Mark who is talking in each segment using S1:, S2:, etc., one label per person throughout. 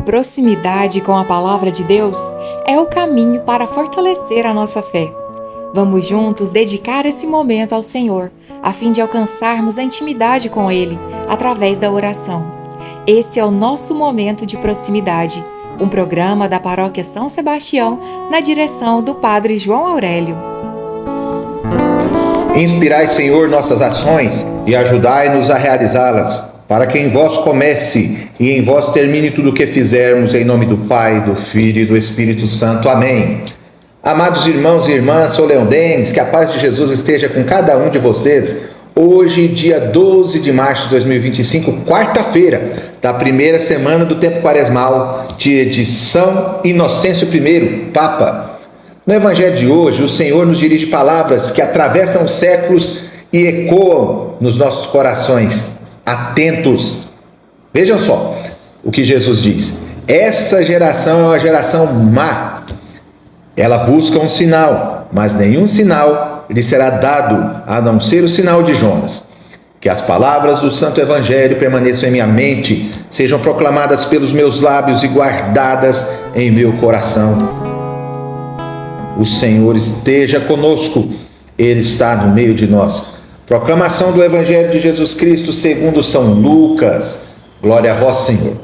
S1: proximidade com a Palavra de Deus é o caminho para fortalecer a nossa fé. Vamos juntos dedicar esse momento ao Senhor, a fim de alcançarmos a intimidade com Ele, através da oração. Esse é o nosso momento de proximidade, um programa da Paróquia São Sebastião, na direção do Padre João Aurélio.
S2: Inspirai, Senhor, nossas ações e ajudai-nos a realizá-las, para que em vós comece e em vós termine tudo o que fizermos, em nome do Pai, do Filho e do Espírito Santo. Amém. Amados irmãos e irmãs, sou Leão Denis, que a paz de Jesus esteja com cada um de vocês. Hoje, dia 12 de março de 2025, quarta-feira da primeira semana do tempo quaresmal, dia de São Inocêncio I, Papa. No Evangelho de hoje, o Senhor nos dirige palavras que atravessam os séculos e ecoam nos nossos corações. Atentos! Vejam só o que Jesus diz. Essa geração é uma geração má. Ela busca um sinal, mas nenhum sinal lhe será dado, a não ser o sinal de Jonas. Que as palavras do Santo Evangelho permaneçam em minha mente, sejam proclamadas pelos meus lábios e guardadas em meu coração. O Senhor esteja conosco, Ele está no meio de nós. Proclamação do Evangelho de Jesus Cristo segundo São Lucas. Glória a vós, Senhor.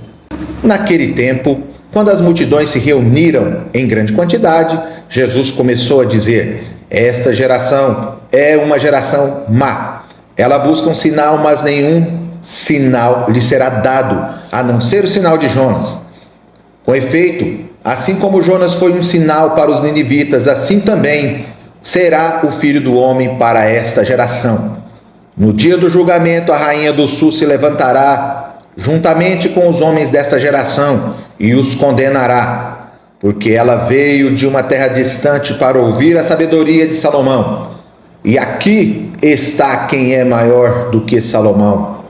S2: Naquele tempo, quando as multidões se reuniram em grande quantidade, Jesus começou a dizer: esta geração é uma geração má. Ela busca um sinal, mas nenhum sinal lhe será dado, a não ser o sinal de Jonas. Com efeito, assim como Jonas foi um sinal para os ninivitas, assim também será o Filho do Homem para esta geração. No dia do julgamento, a rainha do sul se levantará juntamente com os homens desta geração e os condenará, porque ela veio de uma terra distante para ouvir a sabedoria de Salomão. E aqui está quem é maior do que Salomão.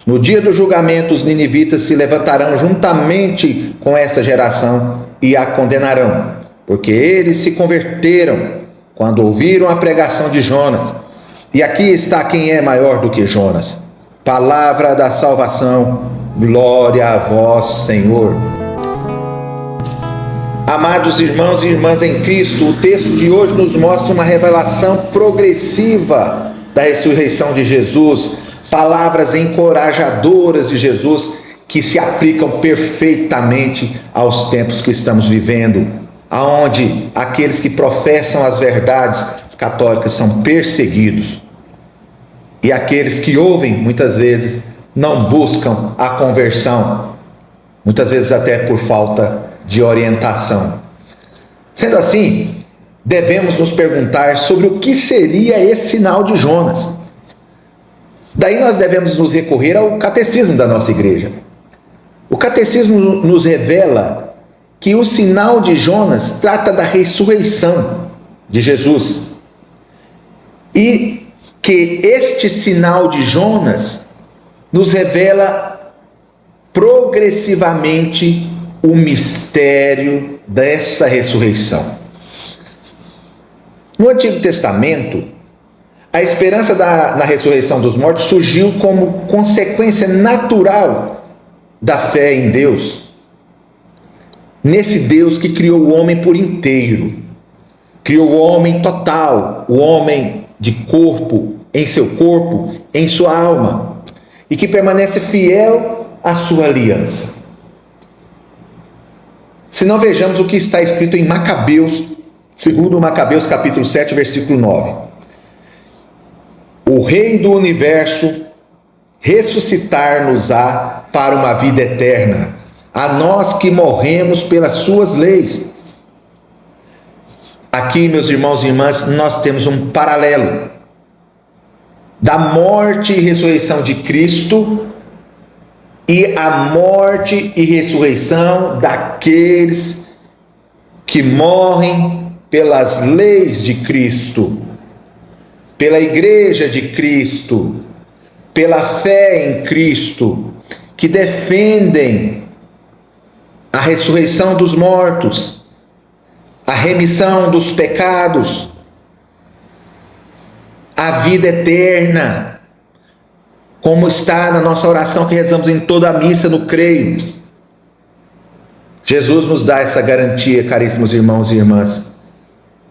S2: No dia do julgamento, os ninivitas se levantarão juntamente com esta geração e a condenarão, porque eles se converteram quando ouviram a pregação de Jonas. E aqui está quem é maior do que Jonas. Palavra da salvação, glória a vós, Senhor. Amados irmãos e irmãs em Cristo, o texto de hoje nos mostra uma revelação progressiva da ressurreição de Jesus, palavras encorajadoras de Jesus que se aplicam perfeitamente aos tempos que estamos vivendo, aonde aqueles que professam as verdades católicas são perseguidos e aqueles que ouvem muitas vezes não buscam a conversão, muitas vezes até por falta de orientação. Sendo assim, devemos nos perguntar sobre o que seria esse sinal de Jonas. Daí nós devemos nos recorrer ao catecismo da nossa igreja. O catecismo nos revela que o sinal de Jonas trata da ressurreição de Jesus e que este sinal de Jonas nos revela progressivamente o mistério dessa ressurreição. No Antigo Testamento, a esperança na ressurreição dos mortos surgiu como consequência natural da fé em Deus. Nesse Deus que criou o homem por inteiro, criou o homem total, o homem de corpo, em seu corpo, em sua alma, e que permanece fiel à sua aliança. Se não vejamos o que está escrito em Macabeus, segundo Macabeus capítulo 7, versículo 9. O Rei do Universo ressuscitar-nos-á para uma vida eterna, a nós que morremos pelas suas leis. Aqui, meus irmãos e irmãs, nós temos um paralelo da morte e ressurreição de Cristo e a morte e ressurreição daqueles que morrem pelas leis de Cristo, pela Igreja de Cristo, pela fé em Cristo, que defendem a ressurreição dos mortos, a remissão dos pecados, a vida eterna, como está na nossa oração que rezamos em toda a missa no creio. Jesus nos dá essa garantia, caríssimos irmãos e irmãs,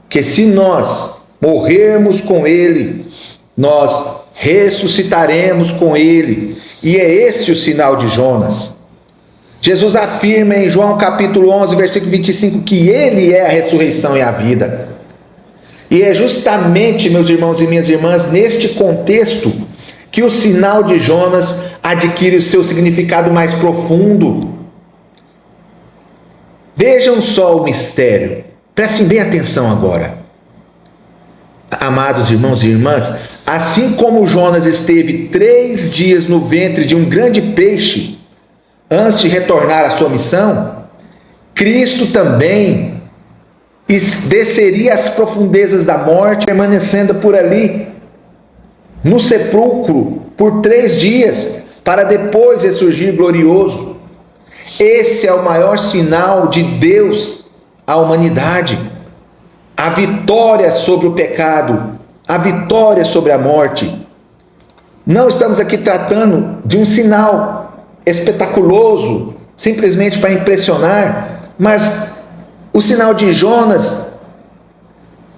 S2: que se nós morrermos com Ele, nós ressuscitaremos com Ele. E é esse o sinal de Jonas. Jesus afirma em João capítulo 11, versículo 25, que Ele é a ressurreição e a vida. E é justamente, meus irmãos e minhas irmãs, neste contexto que o sinal de Jonas adquire o seu significado mais profundo. Vejam só o mistério. Prestem bem atenção agora. Amados irmãos e irmãs, assim como Jonas esteve 3 dias no ventre de um grande peixe antes de retornar à sua missão, Cristo também desceria às profundezas da morte, permanecendo por ali, no sepulcro, por 3 dias, para depois ressurgir glorioso. Esse é o maior sinal de Deus à humanidade. A vitória sobre o pecado, a vitória sobre a morte. Não estamos aqui tratando de um sinal espetaculoso, simplesmente para impressionar, mas o sinal de Jonas,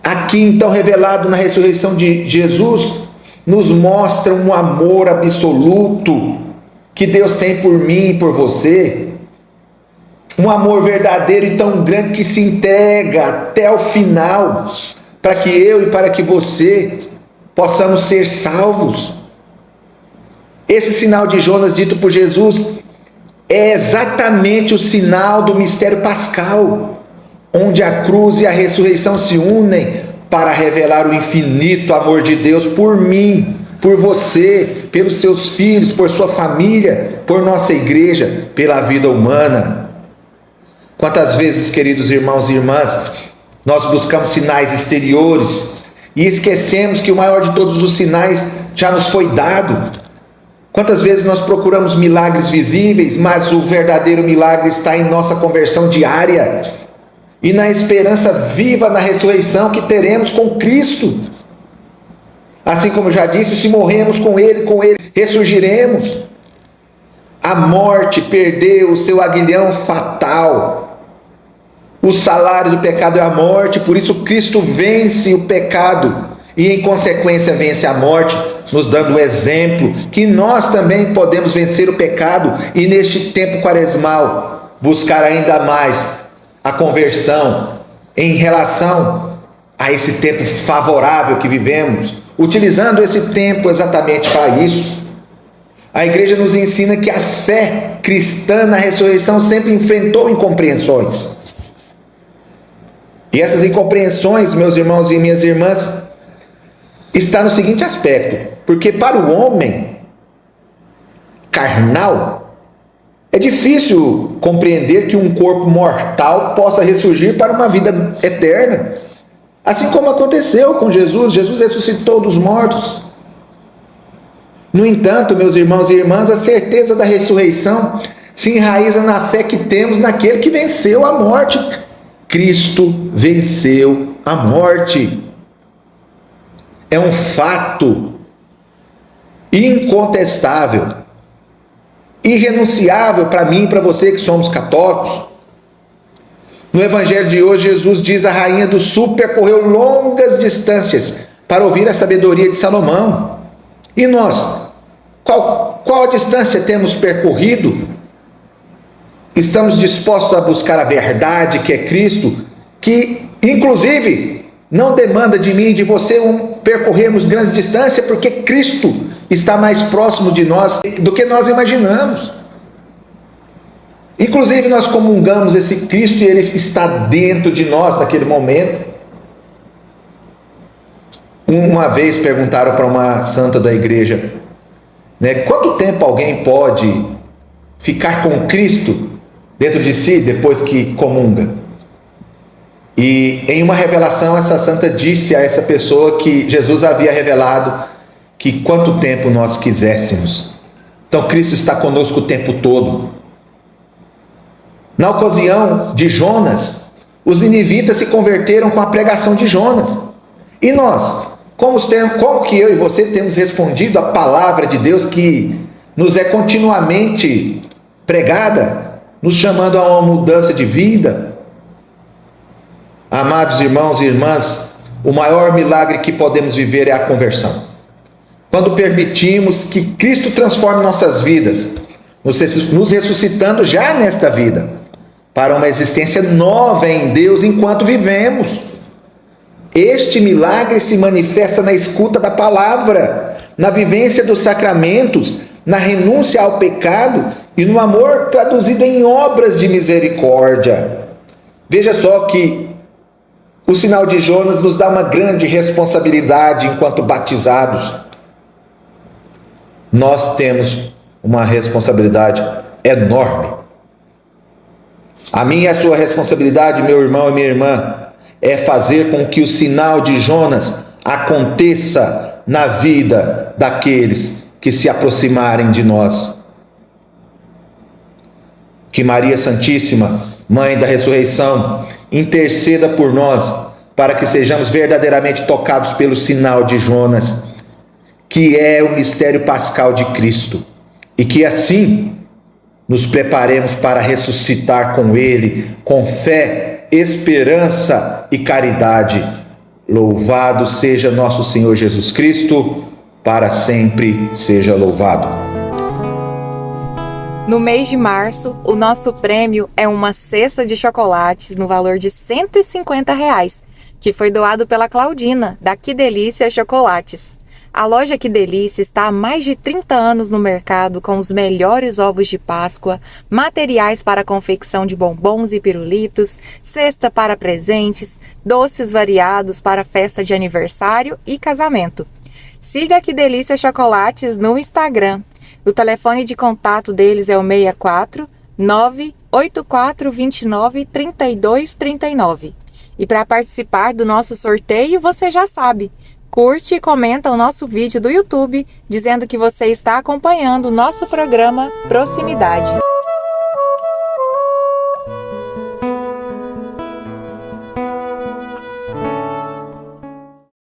S2: aqui então revelado na ressurreição de Jesus, nos mostra um amor absoluto que Deus tem por mim e por você. Um amor verdadeiro e tão grande que se entrega até o final, para que eu e para que você possamos ser salvos. Esse sinal de Jonas dito por Jesus é exatamente o sinal do mistério pascal, onde a cruz e a ressurreição se unem para revelar o infinito amor de Deus por mim, por você, pelos seus filhos, por sua família, por nossa igreja, pela vida humana. Quantas vezes, queridos irmãos e irmãs, nós buscamos sinais exteriores e esquecemos que o maior de todos os sinais já nos foi dado. Quantas vezes nós procuramos milagres visíveis, mas o verdadeiro milagre está em nossa conversão diária e na esperança viva na ressurreição que teremos com Cristo. Assim como já disse, se morremos com Ele ressurgiremos. A morte perdeu o seu aguilhão fatal. O salário do pecado é a morte, por isso Cristo vence o pecado e em consequência vence a morte, nos dando o exemplo que nós também podemos vencer o pecado e neste tempo quaresmal buscar ainda mais a conversão em relação a esse tempo favorável que vivemos, utilizando esse tempo exatamente para isso. A igreja nos ensina que a fé cristã na ressurreição sempre enfrentou incompreensões. E essas incompreensões, meus irmãos e minhas irmãs, está no seguinte aspecto: porque para o homem carnal é difícil compreender que um corpo mortal possa ressurgir para uma vida eterna, assim como aconteceu com Jesus. Jesus ressuscitou dos mortos. No entanto, meus irmãos e irmãs, a certeza da ressurreição se enraiza na fé que temos naquele que venceu a morte. Cristo venceu a morte. É um fato incontestável, irrenunciável para mim e para você que somos católicos. No Evangelho de hoje, Jesus diz: a rainha do sul percorreu longas distâncias para ouvir a sabedoria de Salomão. E nós, qual a distância temos percorrido? Estamos dispostos a buscar a verdade que é Cristo, que inclusive não demanda de mim e de você percorrermos grandes distâncias, porque Cristo está mais próximo de nós do que nós imaginamos. Inclusive nós comungamos esse Cristo e Ele está dentro de nós naquele momento. Uma vez perguntaram para uma santa da igreja, quanto tempo alguém pode ficar com Cristo dentro de si depois que comunga? E em uma revelação, essa santa disse a essa pessoa que Jesus havia revelado que quanto tempo nós quiséssemos. Então Cristo está conosco o tempo todo. Na ocasião de Jonas, os ninivitas se converteram com a pregação de Jonas. E nós, como que eu e você temos respondido à palavra de Deus que nos é continuamente pregada? nos chamando a uma mudança de vida. Amados irmãos e irmãs, o maior milagre que podemos viver é a conversão. Quando permitimos que Cristo transforme nossas vidas, nos ressuscitando já nesta vida, para uma existência nova em Deus enquanto vivemos. Este milagre se manifesta na escuta da palavra, na vivência dos sacramentos, na renúncia ao pecado e no amor traduzido em obras de misericórdia. Veja só que o sinal de Jonas nos dá uma grande responsabilidade enquanto batizados. Nós temos uma responsabilidade enorme. A minha e a sua responsabilidade, meu irmão e minha irmã, é fazer com que o sinal de Jonas aconteça na vida daqueles que se aproximarem de nós. Que Maria Santíssima, Mãe da Ressurreição, interceda por nós, para que sejamos verdadeiramente tocados pelo sinal de Jonas, que é o mistério pascal de Cristo, e que assim nos preparemos para ressuscitar com Ele, com fé, esperança e caridade. Louvado seja nosso Senhor Jesus Cristo, para sempre seja louvado.
S1: No mês de março, o nosso prêmio é uma cesta de chocolates no valor de R$150, que foi doado pela Claudina, da Que Delícia Chocolates. A loja Que Delícia está há mais de 30 anos no mercado com os melhores ovos de Páscoa, materiais para a confecção de bombons e pirulitos, cesta para presentes, doces variados para festa de aniversário e casamento. Siga a Que Delícia Chocolates no Instagram. O telefone de contato deles é o 64 98429 3239. E para participar do nosso sorteio, você já sabe. Curte e comenta o nosso vídeo do YouTube, dizendo que você está acompanhando o nosso programa Proximidade.